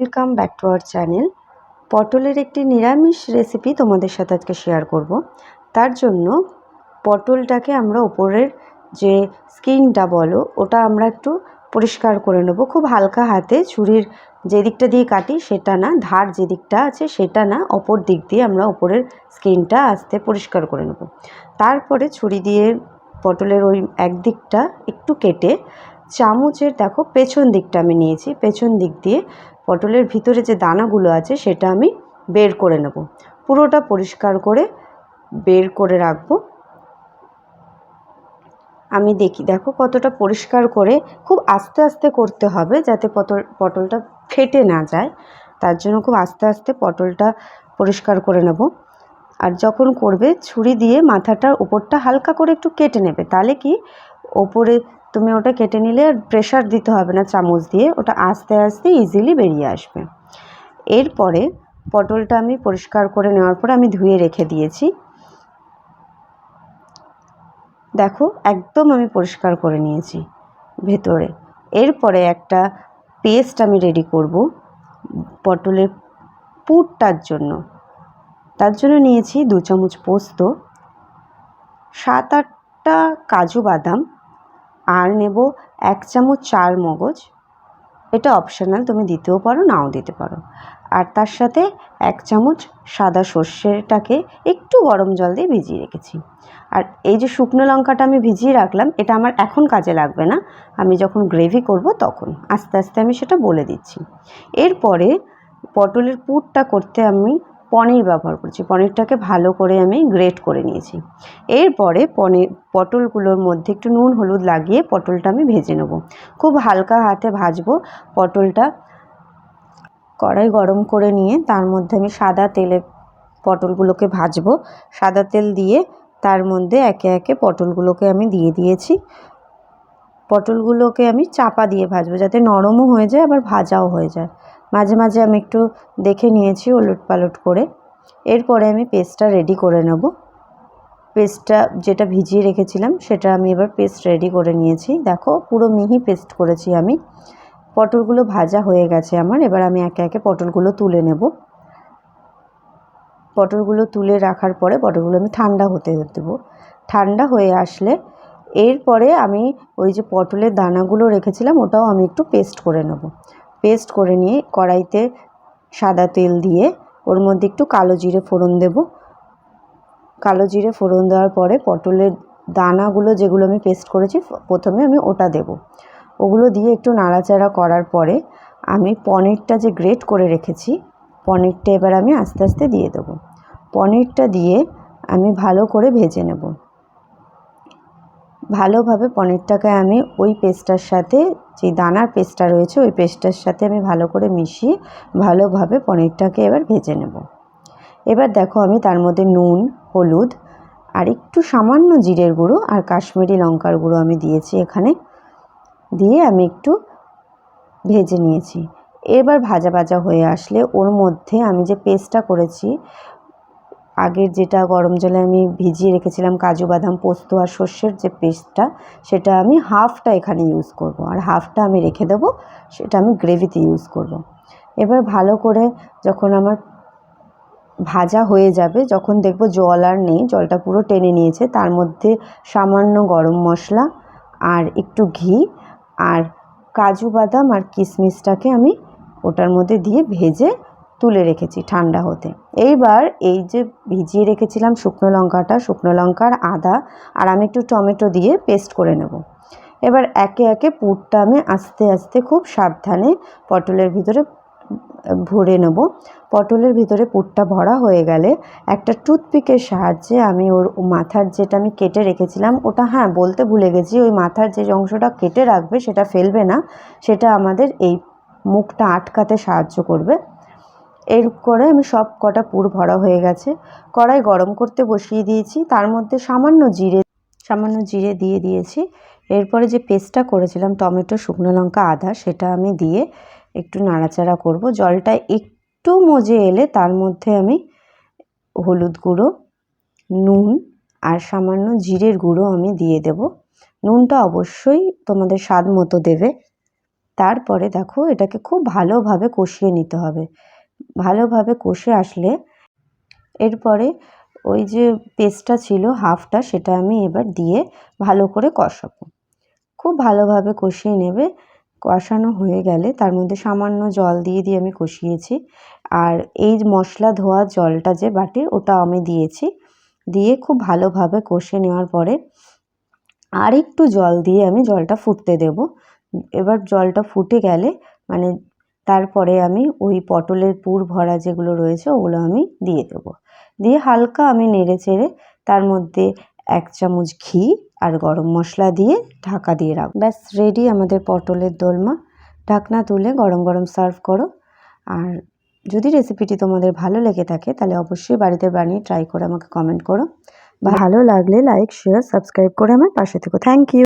Welcome back to our channel. পটলের একটি নিরামিষ রেসিপি তোমাদের সাথে আজকে শেয়ার করব। তার জন্য পটলটাকে আমরা উপরের যে স্কিনটা বলো ওটা আমরা একটু পরিষ্কার করে নেব। খুব হালকা হাতে ছুরির যে দিকটা দিয়ে কাটি সেটা না, ধার যে দিকটা আছে সেটা না, অপর দিক দিয়ে আমরা উপরের স্কিনটা আস্তে পরিষ্কার করে নেব। তারপরে ছুরি দিয়ে পটলের ওই একদিকটা একটু কেটে চামচের দেখো পেছন দিকটা আমি নিয়েছি, পেছন দিক দিয়ে পটলের ভিতরে যে দানাগুলো আছে সেটা আমি বের করে নেব। পুরোটা পরিষ্কার করে বের করে রাখবো। আমি দেখো কতটা পরিষ্কার করে খুব আস্তে আস্তে করতে হবে যাতে পটলটা ফেটে না যায়। তার জন্য খুব আস্তে আস্তে পটলটা পরিষ্কার করে নেব। আর যখন করবে ছুরি দিয়ে মাথাটার উপরটা হালকা করে একটু কেটে নেবে, তাহলে কি ওপরে তুমি ওটা কেটে নিলে আর প্রেশার দিতে হবে না চামচ দিয়ে, ওটা আস্তে আস্তে ইজিলি বেরিয়ে আসবে। এরপরে পটলটা আমি পরিষ্কার করে নেওয়ার পর আমি ধুয়ে রেখে দিয়েছি। দেখো একদম আমি পরিষ্কার করে নিয়েছি ভেতরে। এরপরে একটা পেস্ট আমি রেডি করব পটলের পুরটার জন্য। তার জন্য নিয়েছি 2 চামচ পোস্ত, 7-8টা কাজু বাদাম, আর নেব 1 চামচ চার মগজ। এটা অপশনাল, তুমি দিতেও পারো নাও দিতে পারো। আর তার সাথে 1 চামচ সাদা সর্ষেটাকে একটু গরম জল দিয়ে ভিজিয়ে রেখেছি। আর এই যে শুকনো লঙ্কাটা আমি ভিজিয়ে রাখলাম, এটা আমার এখন কাজে লাগবে না, আমি যখন গ্রেভি করব তখন আস্তে আস্তে আমি সেটা বলে দিচ্ছি। এরপরে পটলের পুরটা করতে আমি পনির ব্যবহার করছি। পনিরটাকে ভালো করে আমি গ্রেট করে নিয়েছি। এরপরে পটলগুলোর মধ্যে একটু নুন হলুদ লাগিয়ে পটলটা আমি ভেজে নেব। খুব হালকা হাতে ভাজবো পটলটা। কড়াই গরম করে নিয়ে তার মধ্যে আমি সাদা তেলে পটলগুলোকে ভাজবো। সাদা তেল দিয়ে তার মধ্যে একে একে পটলগুলোকে আমি দিয়ে দিয়েছি। পটলগুলোকে আমি চাপা দিয়ে ভাজবো যাতে নরমও হয়ে যায় আবার ভাজাও হয়ে যায়। মাঝে মাঝে আমি একটু দেখে নিয়েছি ওলট পালট করে। এরপরে আমি পেস্টটা রেডি করে নেব। পেস্টটা যেটা ভিজিয়ে রেখেছিলাম সেটা আমি এবার পেস্ট রেডি করে নিয়েছি। দেখো পুরো মিহি পেস্ট করেছি আমি। পটলগুলো ভাজা হয়ে গেছে আমার। এবার আমি একে একে পটলগুলো তুলে নেব। পটলগুলো তুলে রাখার পরে পটলগুলো আমি ঠান্ডা হতে দেবো। ঠান্ডা হয়ে আসলে এরপরে আমি ওই যে পটলের দানাগুলো রেখেছিলাম ওটাও আমি একটু পেস্ট করে নেব। পেস্ট করে নিয়ে কড়াইতে সাদা তেল দিয়ে ওর মধ্যে একটু কালো জিরে ফোড়ন দেব। কালো জিরে ফোড়ন দেওয়ার পরে পটলের দানাগুলো যেগুলো আমি পেস্ট করেছি প্রথমে আমি ওটা দেব। ওগুলো দিয়ে একটু নাড়াচাড়া করার পরে আমি পনিরটা যে গ্রেট করে রেখেছি পনিরটা এবার আমি আস্তে আস্তে দিয়ে দেবো। পনিরটা দিয়ে আমি ভালো করে ভেজে নেব। ভালোভাবে পনিরটাকে আমি ওই পেস্টটার সাথে, যে দানার পেস্টটা রয়েছে ওই পেস্টটার সাথে আমি ভালো করে মিশিয়ে ভালোভাবে পনিরটাকে এবার ভেজে নেব। এবার দেখো আমি তার মধ্যে নুন হলুদ আর একটু সামান্য জিরের গুঁড়ো আর কাশ্মীরি লঙ্কার গুঁড়ো আমি দিয়েছি এখানে, দিয়ে আমি একটু ভেজে নিয়েছি। এবার ভাজা ভাজা হয়ে আসলে ওর মধ্যে আমি যে পেস্টটা করেছি আগের, যেটা গরম জলে আমি ভিজিয়ে রেখেছিলাম কাজু বাদাম পোস্ত আর সর্ষের যে পেস্টটা, সেটা আমি হাফটা এখানে ইউজ করব আর হাফটা আমি রেখে দেবো, সেটা আমি গ্রেভিতে ইউজ করব। এবার ভালো করে যখন আমার ভাজা হয়ে যাবে, যখন দেখব জল আর নেই, জলটা পুরো টেনে নিয়েছে, তার মধ্যে সামান্য গরম মশলা আর একটু ঘি আর কাজু বাদাম আর কিশমিশটাকে আমি ওটার মধ্যে দিয়ে ভেজে তুলে রেখেছি ঠান্ডা হতে। এইবার এই যে ভিজিয়ে রেখেছিলাম শুকনো লঙ্কাটা, শুকনো লঙ্কার আদা আর আমি একটু টমেটো দিয়ে পেস্ট করে নেব। এবার একে একে পুরটা আমি আস্তে আস্তে খুব সাবধানে পটলের ভিতরে ভরে নেব। পটলের ভিতরে পুরটা ভরা হয়ে গেলে একটা টুথপিকের সাহায্যে আমি ওর মাথার যেটা আমি কেটে রেখেছিলাম ওটা, হ্যাঁ বলতে ভুলে গেছি, ওই মাথার যে অংশটা কেটে রাখবে সেটা ফেলবে না, সেটা আমাদের এই মুখটা আটকাতে সাহায্য করবে। এর করে আমি সব কটা পুর ভরা হয়ে গেছে। কড়াই গরম করতে বসিয়ে দিয়েছি, তার মধ্যে সামান্য জিরে দিয়ে দিয়েছি। এরপরে যে পেস্টটা করেছিলাম টমেটো শুকনো লঙ্কা আদা, সেটা আমি দিয়ে একটু নাড়াচাড়া করব। জলটা একটু মজে এলে তার মধ্যে আমি হলুদ গুঁড়ো, নুন আর সামান্য জিরের গুঁড়ো আমি দিয়ে দেব। নুনটা অবশ্যই তোমাদের স্বাদ মতো দেবে। তারপরে দেখো এটাকে খুব ভালোভাবে কষিয়ে নিতে হবে। ভালোভাবে কষে আসলে এরপরে ওই যে পেস্টটা ছিল হাফটা, সেটা আমি এবার দিয়ে ভালো করে কষাবো। খুব ভালোভাবে কষিয়ে নেবে। কষানো হয়ে গেলে তার মধ্যে সামান্য জল দিয়ে আমি কষিয়েছি। আর এই মশলা ধোয়া জলটা যে বাটির, ওটা আমি দিয়েছি। দিয়ে খুব ভালোভাবে কষে নেওয়ার পরে আর একটু জল দিয়ে আমি জলটা ফুটতে দেব। এবার জলটা ফুটে গেলে মানে তারপরে আমি ওই পটলের পুর ভরা যেগুলো রয়েছে ওগুলো আমি দিয়ে দেবো। দিয়ে হালকা আমি নেড়ে চেড়ে তার মধ্যে 1 চামচ ঘি আর গরম মশলা দিয়ে ঢাকা দিয়ে রাখবো। ব্যাস রেডি আমাদের পটলের দোলমা। ঢাকনা তুলে গরম গরম সার্ভ করো। আর যদি রেসিপিটি তোমাদের ভালো লেগে থাকে তাহলে অবশ্যই বাড়িতে বানিয়ে ট্রাই করে আমাকে কমেন্ট করো। ভালো লাগলে লাইক, শেয়ার, সাবস্ক্রাইব করে আমার পাশে থেকো। Thank you.